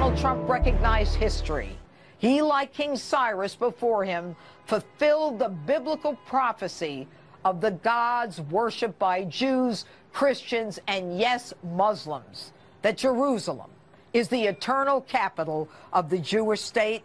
Donald Trump recognized history. He, like King Cyrus before him, fulfilled the biblical prophecy of the gods worshipped by Jews, Christians, and yes, Muslims, that Jerusalem is the eternal capital of the Jewish state,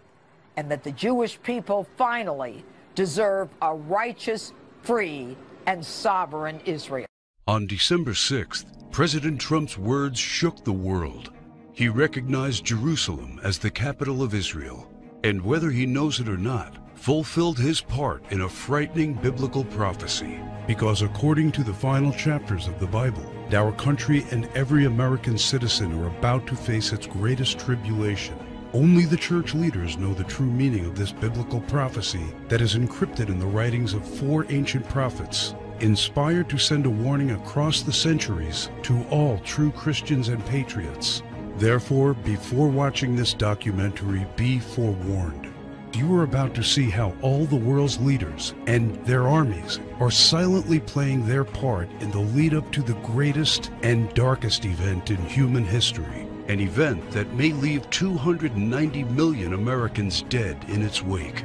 and that the Jewish people finally deserve a righteous, free, and sovereign Israel. On December 6th, President Trump's words shook the world. He recognized Jerusalem as the capital of Israel, and whether he knows it or not, fulfilled his part in a frightening biblical prophecy. Because according to the final chapters of the Bible, our country and every American citizen are about to face its greatest tribulation. Only the church leaders know the true meaning of this biblical prophecy that is encrypted in the writings of 4 ancient prophets, inspired to send a warning across the centuries to all true Christians and patriots. Therefore, before watching this documentary, be forewarned. You are about to see how all the world's leaders and their armies are silently playing their part in the lead up to the greatest and darkest event in human history. An event that may leave 290 million Americans dead in its wake.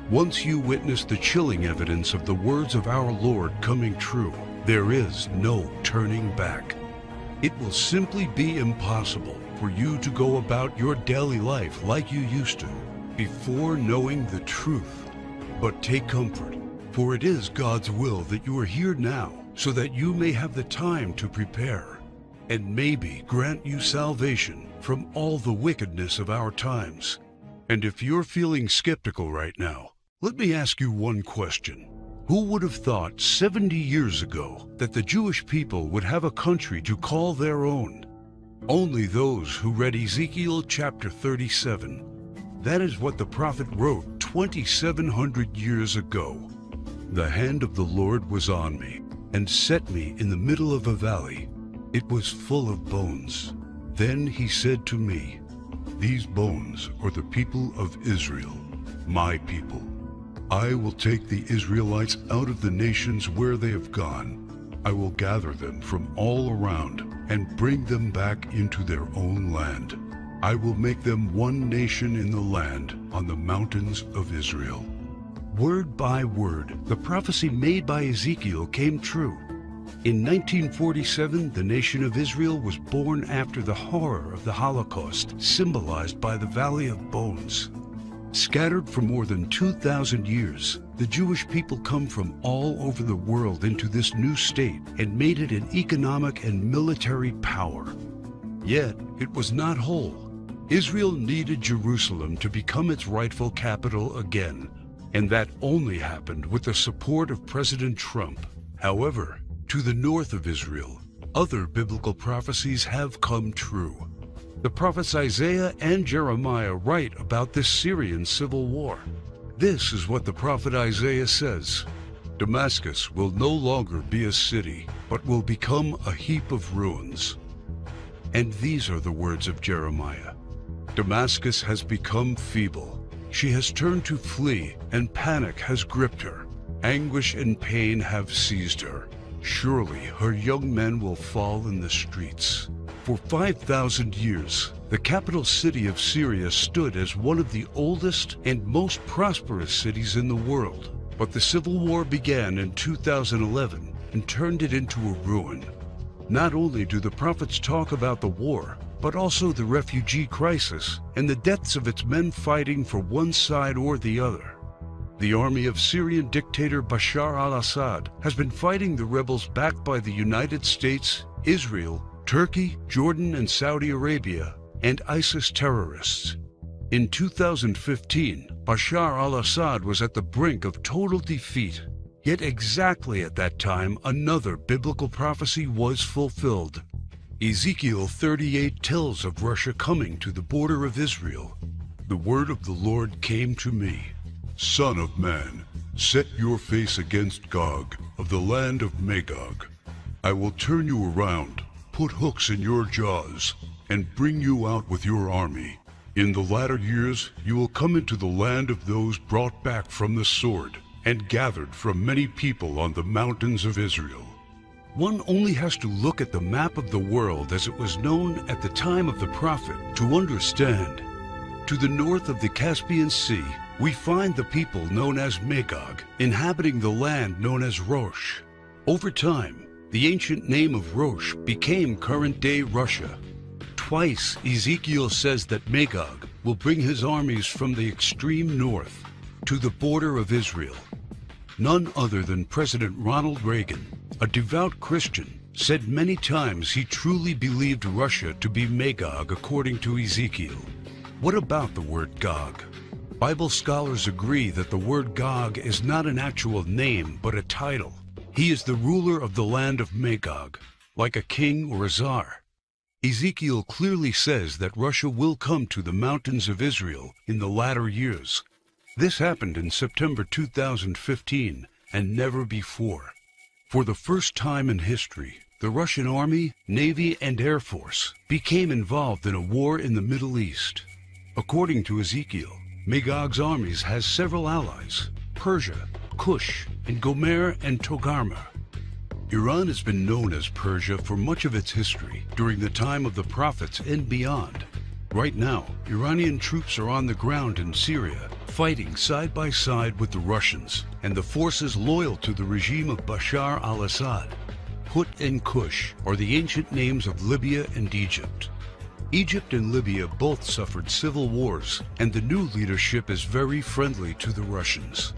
Once you witness the chilling evidence of the words of our Lord coming true, there is no turning back. It will simply be impossible for you to go about your daily life like you used to, before knowing the truth. But take comfort, for it is God's will that you are here now, so that you may have the time to prepare, and maybe grant you salvation from all the wickedness of our times. And if you're feeling skeptical right now, let me ask you one question. Who would have thought 70 years ago that the Jewish people would have a country to call their own? Only those who read Ezekiel chapter 37. That is what the prophet wrote 2,700 years ago. The hand of the Lord was on me, and set me in the middle of a valley. It was full of bones. Then he said to me, "These bones are the people of Israel, my people. I will take the Israelites out of the nations where they have gone. I will gather them from all around and bring them back into their own land. I will make them one nation in the land on the mountains of Israel." Word by word, the prophecy made by Ezekiel came true. In 1947, the nation of Israel was born after the horror of the Holocaust, symbolized by the Valley of Bones. Scattered for more than 2,000 years, the Jewish people come from all over the world into this new state and made it an economic and military power. Yet, it was not whole. Israel needed Jerusalem to become its rightful capital again, and that only happened with the support of President Trump. However, to the north of Israel, other biblical prophecies have come true. The prophets Isaiah and Jeremiah write about this Syrian civil war. This is what the prophet Isaiah says: "Damascus will no longer be a city, but will become a heap of ruins." And these are the words of Jeremiah: "Damascus has become feeble. She has turned to flee, and panic has gripped her. Anguish and pain have seized her. Surely her young men will fall in the streets." For 5,000 years, the capital city of Syria stood as one of the oldest and most prosperous cities in the world. But the civil war began in 2011 and turned it into a ruin. Not only do the prophets talk about the war, but also the refugee crisis and the deaths of its men fighting for one side or the other. The army of Syrian dictator Bashar al-Assad has been fighting the rebels backed by the United States, Israel, Turkey, Jordan, and Saudi Arabia, and ISIS terrorists. In 2015, Bashar al-Assad was at the brink of total defeat. Yet exactly at that time, another biblical prophecy was fulfilled. Ezekiel 38 tells of Russia coming to the border of Israel. The word of the Lord came to me: "Son of man, set your face against Gog of the land of Magog. I will turn you around, put hooks in your jaws, and bring you out with your army. In the latter years you will come into the land of those brought back from the sword and gathered from many people on the mountains of Israel. One only has to look at the map of the world as it was known at the time of the prophet to understand. To the north of the Caspian Sea, we find the people known as Magog, inhabiting the land known as Rosh. Over time, the ancient name of Rosh became current-day Russia. Twice, Ezekiel says that Magog will bring his armies from the extreme north to the border of Israel. None other than President Ronald Reagan, a devout Christian, said many times he truly believed Russia to be Magog according to Ezekiel. What about the word Gog? Bible scholars agree that the word Gog is not an actual name, but a title. He is the ruler of the land of Magog, like a king or a czar. Ezekiel clearly says that Russia will come to the mountains of Israel in the latter years. This happened in September 2015 and never before. For the first time in history, the Russian Army, Navy, and Air Force became involved in a war in the Middle East. According to Ezekiel, Magog's armies has several allies: Persia, Kush, and Gomer and Togarmah. Iran has been known as Persia for much of its history, during the time of the prophets and beyond. Right now, Iranian troops are on the ground in Syria, fighting side by side with the Russians and the forces loyal to the regime of Bashar al-Assad. Put and Kush are the ancient names of Libya and Egypt. Egypt and Libya both suffered civil wars, and the new leadership is very friendly to the Russians.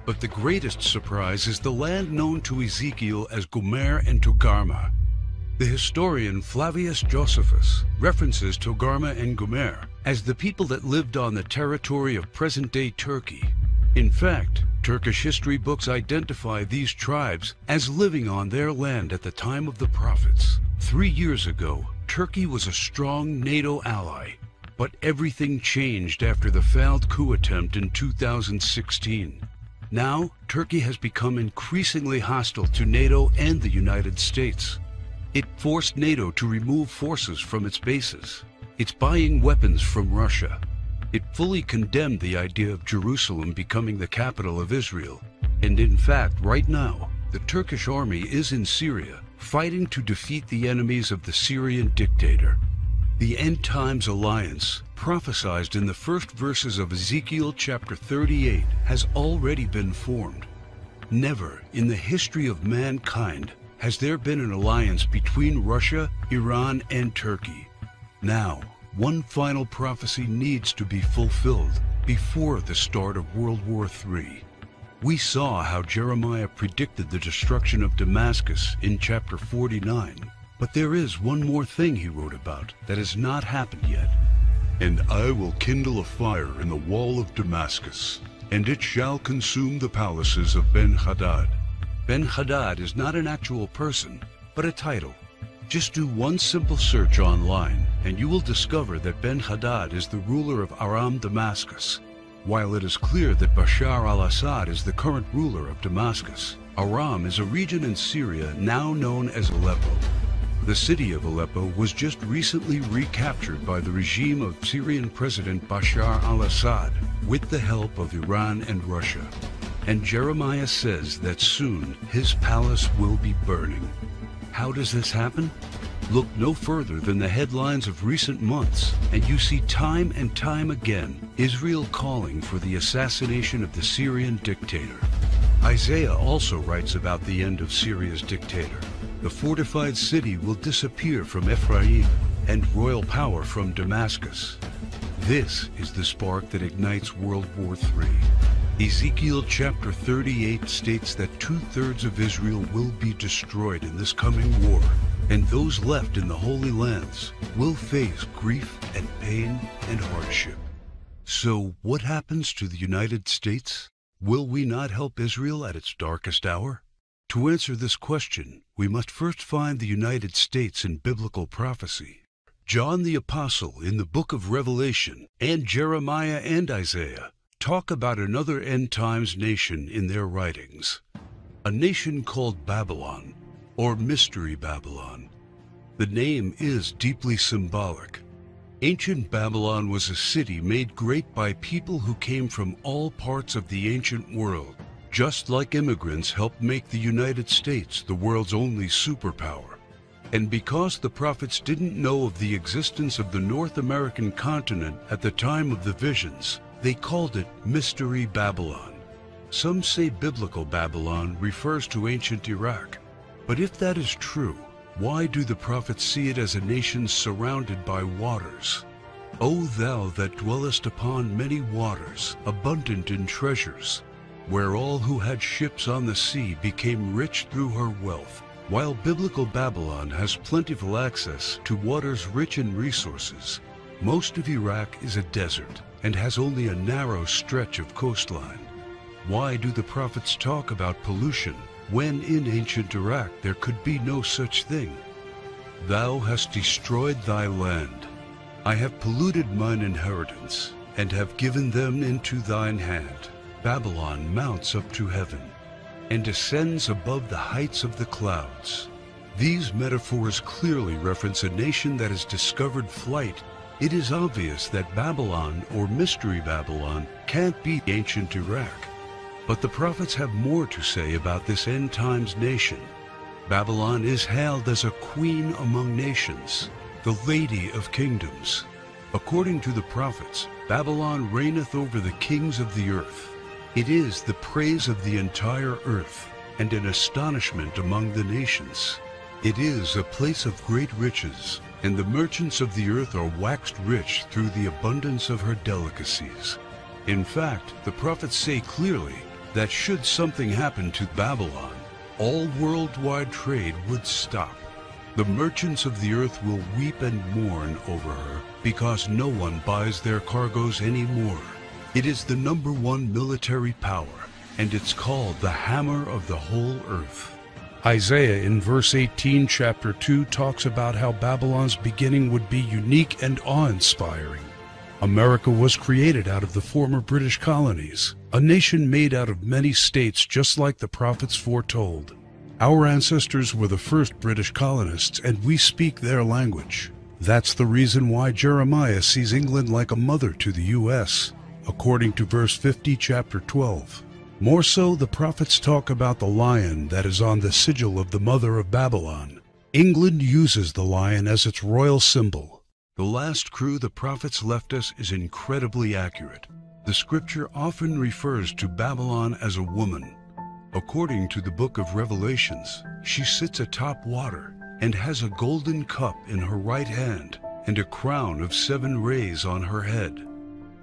But the greatest surprise is the land known to Ezekiel as Gomer and Togarmah. The historian Flavius Josephus references Togarmah and Gomer as the people that lived on the territory of present-day Turkey. In fact, Turkish history books identify these tribes as living on their land at the time of the prophets. 3 years ago, Turkey was a strong NATO ally, but everything changed after the failed coup attempt in 2016. Now, Turkey has become increasingly hostile to NATO and the United States. It forced NATO to remove forces from its bases. It's buying weapons from Russia. It fully condemned the idea of Jerusalem becoming the capital of Israel. And in fact, right now, the Turkish army is in Syria, fighting to defeat the enemies of the Syrian dictator. The End Times Alliance, prophesied in the first verses of Ezekiel chapter 38, has already been formed. Never in the history of mankind has there been an alliance between Russia, Iran, and Turkey. Now, one final prophecy needs to be fulfilled before the start of World War III. We saw how Jeremiah predicted the destruction of Damascus in chapter 49, but there is one more thing he wrote about that has not happened yet. And I will kindle a fire in the wall of Damascus, and it shall consume the palaces of Ben-Hadad. Ben-Hadad is not an actual person, but a title. Just do one simple search online, and you will discover that Ben-Hadad is the ruler of Aram Damascus. While it is clear that Bashar al-Assad is the current ruler of Damascus, Aram is a region in Syria now known as Aleppo. The city of Aleppo was just recently recaptured by the regime of Syrian President Bashar al-Assad with the help of Iran and Russia. And Jeremiah says that soon his palace will be burning. How does this happen? Look no further than the headlines of recent months, and you see time and time again Israel calling for the assassination of the Syrian dictator. Isaiah also writes about the end of Syria's dictator. The fortified city will disappear from Ephraim and royal power from Damascus. This is the spark that ignites World War III. Ezekiel chapter 38 states that 2/3 of Israel will be destroyed in this coming war, and those left in the Holy Lands will face grief and pain and hardship. So what happens to the United States? Will we not help Israel at its darkest hour? To answer this question, we must first find the United States in biblical prophecy. John the Apostle in the book of Revelation and Jeremiah and Isaiah talk about another end times nation in their writings. A nation called Babylon, or Mystery Babylon. The name is deeply symbolic. Ancient Babylon was a city made great by people who came from all parts of the ancient world. just like immigrants helped make the United States the world's only superpower. And because the prophets didn't know of the existence of the North American continent at the time of the visions, they called it Mystery Babylon. Some say biblical Babylon refers to ancient Iraq. But if that is true, why do the prophets see it as a nation surrounded by waters? O thou that dwellest upon many waters, abundant in treasures, where all who had ships on the sea became rich through her wealth. While biblical Babylon has plentiful access to waters rich in resources, most of Iraq is a desert and has only a narrow stretch of coastline. Why do the prophets talk about pollution when in ancient Iraq there could be no such thing? Thou hast destroyed thy land. I have polluted mine inheritance, and have given them into thine hand. Babylon mounts up to heaven, and descends above the heights of the clouds. These metaphors clearly reference a nation that has discovered flight. It is obvious that Babylon, or Mystery Babylon, can't be ancient Iraq. But the prophets have more to say about this end times nation. Babylon is hailed as a queen among nations, the lady of kingdoms. According to the prophets, Babylon reigneth over the kings of the earth. It is the praise of the entire earth, and an astonishment among the nations. It is a place of great riches, and the merchants of the earth are waxed rich through the abundance of her delicacies. In fact, the prophets say clearly that should something happen to Babylon, all worldwide trade would stop. The merchants of the earth will weep and mourn over her, because no one buys their cargoes anymore. It is the #1 military power, and it's called the hammer of the whole earth. Isaiah in verse 18, chapter 2, talks about how Babylon's beginning would be unique and awe-inspiring. America was created out of the former British colonies, a nation made out of many states just like the prophets foretold. Our ancestors were the first British colonists, and we speak their language. That's the reason why Jeremiah sees England like a mother to the U.S., according to verse 50, chapter 12. More so, the prophets talk about the lion that is on the sigil of the mother of Babylon. England uses the lion as its royal symbol. The last crew the prophets left us is incredibly accurate. The scripture often refers to Babylon as a woman. According to the book of Revelations, she sits atop water and has a golden cup in her right hand and a crown of 7 rays on her head.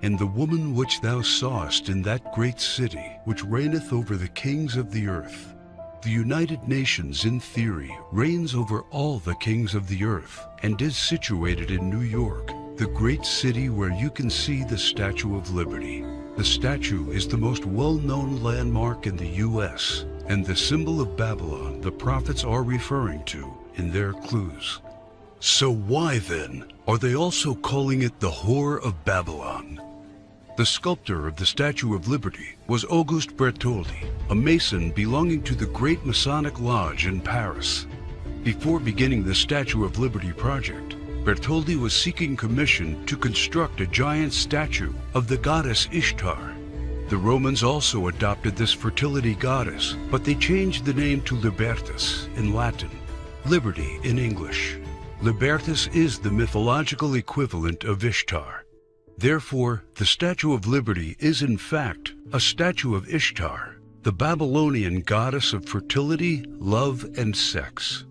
And the woman which thou sawest in that great city, which reigneth over the kings of the earth. The United Nations, in theory, reigns over all the kings of the earth, and is situated in New York, the great city where you can see the Statue of Liberty. The statue is the most well-known landmark in the U.S., and the symbol of Babylon the prophets are referring to in their clues. So why, then, are they also calling it the Whore of Babylon? The sculptor of the Statue of Liberty was Auguste Bertholdi, a Mason belonging to the Great Masonic Lodge in Paris. Before beginning the Statue of Liberty project, Bertholdi was seeking commission to construct a giant statue of the goddess Ishtar. The Romans also adopted this fertility goddess, but they changed the name to Libertas in Latin, liberty in English. Libertas is the mythological equivalent of Ishtar. Therefore, the Statue of Liberty is in fact a statue of Ishtar, the Babylonian goddess of fertility, love, and sex.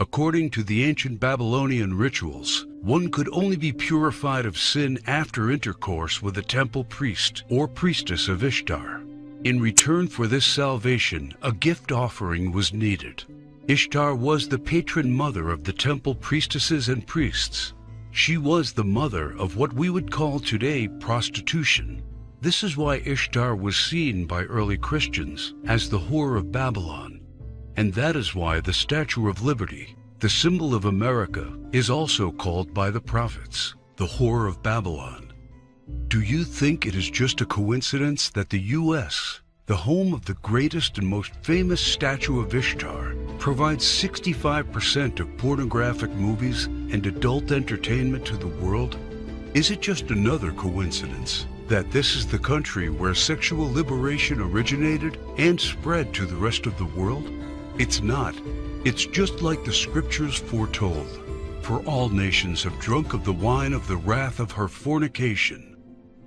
According to the ancient Babylonian rituals, one could only be purified of sin after intercourse with a temple priest or priestess of Ishtar. In return for this salvation, a gift offering was needed. Ishtar was the patron mother of the temple priestesses and priests. She was the mother of what we would call today prostitution. This is why Ishtar was seen by early Christians as the Whore of Babylon. And that is why the Statue of Liberty, the symbol of America, is also called by the prophets the Whore of Babylon. Do you think it is just a coincidence that the U.S., the home of the greatest and most famous statue of Ishtar, provides 65% of pornographic movies and adult entertainment to the world? Is it just another coincidence that this is the country where sexual liberation originated and spread to the rest of the world? It's not. It's just like the scriptures foretold. For all nations have drunk of the wine of the wrath of her fornication.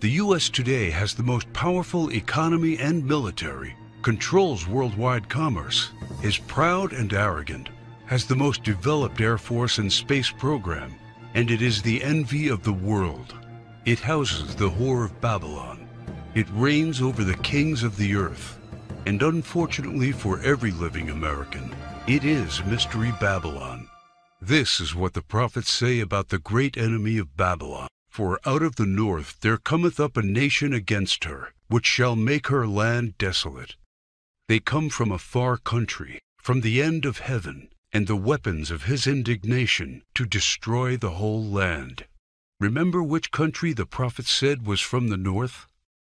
The U.S. today has the most powerful economy and military, controls worldwide commerce, is proud and arrogant, has the most developed Air Force and space program, and it is the envy of the world. It houses the whore of Babylon. It reigns over the kings of the earth. And unfortunately for every living American, it is Mystery Babylon. This is what the prophets say about the great enemy of Babylon. For out of the north there cometh up a nation against her, which shall make her land desolate. They come from a far country, from the end of heaven, and the weapons of his indignation to destroy the whole land. Remember which country the prophet said was from the north?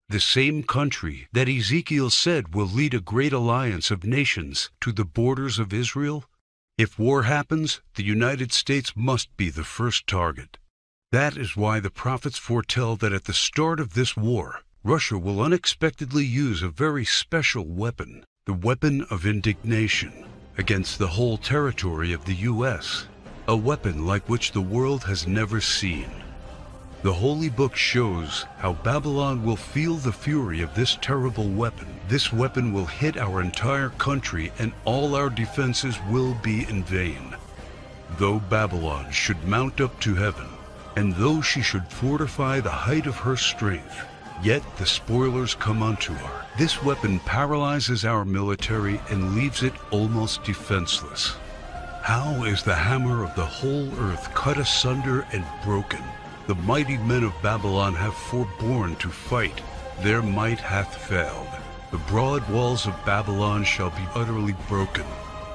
The same country that Ezekiel said will lead a great alliance of nations to the borders of Israel? If war happens, the United States must be the first target. That is why the prophets foretell that at the start of this war, Russia will unexpectedly use a very special weapon, the weapon of indignation, against the whole territory of the U.S., a weapon like which the world has never seen. The Holy Book shows how Babylon will feel the fury of this terrible weapon. This weapon will hit our entire country, and all our defenses will be in vain. Though Babylon should mount up to heaven, and though she should fortify the height of her strength, yet the spoilers come unto her. This weapon paralyzes our military and leaves it almost defenseless. How is the hammer of the whole earth cut asunder and broken? The mighty men of Babylon have forborne to fight. Their might hath failed. The broad walls of Babylon shall be utterly broken,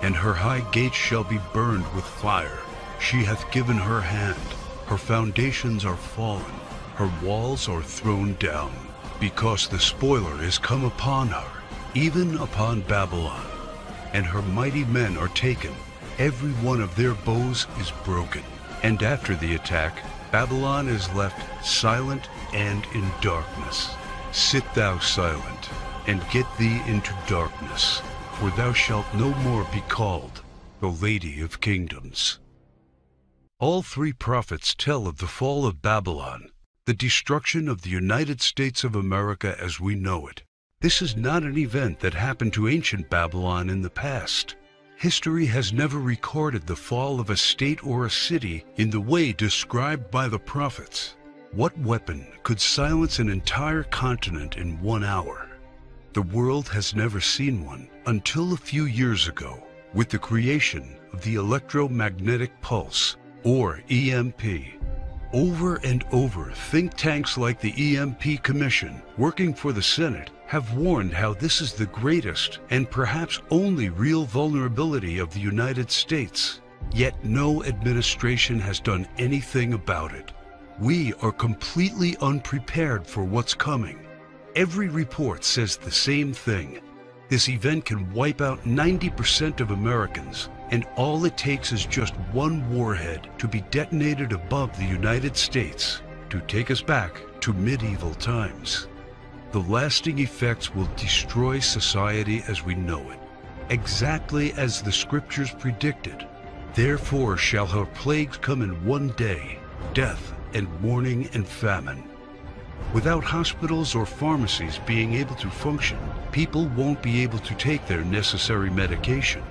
and her high gates shall be burned with fire. She hath given her hand. Her foundations are fallen. Her walls are thrown down, because the spoiler is come upon her, even upon Babylon. And her mighty men are taken. Every one of their bows is broken. And after the attack, Babylon is left silent and in darkness. Sit thou silent, and get thee into darkness, for thou shalt no more be called the Lady of Kingdoms. All three prophets tell of the fall of Babylon, the destruction of the United States of America as we know it. This is not an event that happened to ancient Babylon in the past. History has never recorded the fall of a state or a city in the way described by the prophets. What weapon could silence an entire continent in 1 hour? The world has never seen one until a few years ago, with the creation of the electromagnetic pulse, or EMP. Over and over, think tanks like the EMP Commission, working for the Senate, have warned how this is the greatest and perhaps only real vulnerability of the United States. Yet no administration has done anything about it. We are completely unprepared for what's coming. Every report says the same thing. This event can wipe out 90% of Americans, and all it takes is just one warhead to be detonated above the United States to take us back to medieval times. The lasting effects will destroy society as we know it, exactly as the scriptures predicted. Therefore shall her plagues come in one day, death and mourning and famine. Without hospitals or pharmacies being able to function, people won't be able to take their necessary medication.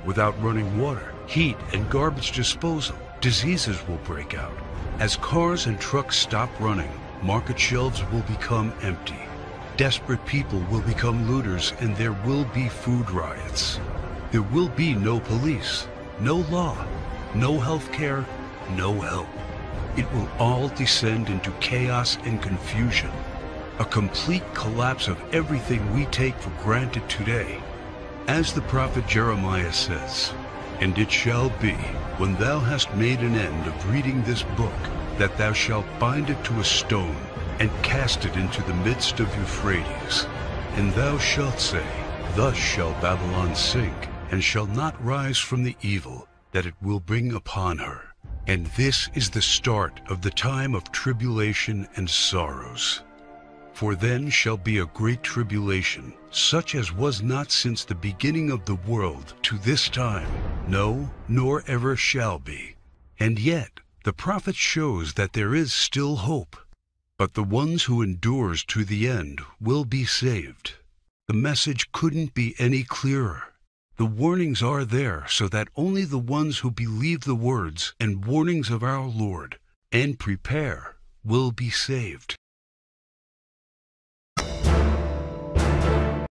Without running water, heat, and garbage disposal, diseases will break out. As cars and trucks stop running, market shelves will become empty. Desperate people will become looters, and there will be food riots. There will be no police, no law, no health care, no help. It will all descend into chaos and confusion, a complete collapse of everything we take for granted today. As the prophet Jeremiah says, "And it shall be, when thou hast made an end of reading this book, that thou shalt bind it to a stone, and cast it into the midst of Euphrates. And thou shalt say, Thus shall Babylon sink, and shall not rise from the evil that it will bring upon her. And this is the start of the time of tribulation and sorrows." For then shall be a great tribulation, such as was not since the beginning of the world to this time, no, nor ever shall be. And yet the prophet shows that there is still hope. But the ones who endures to the end will be saved. The message couldn't be any clearer. The warnings are there so that only the ones who believe the words and warnings of our Lord and prepare will be saved.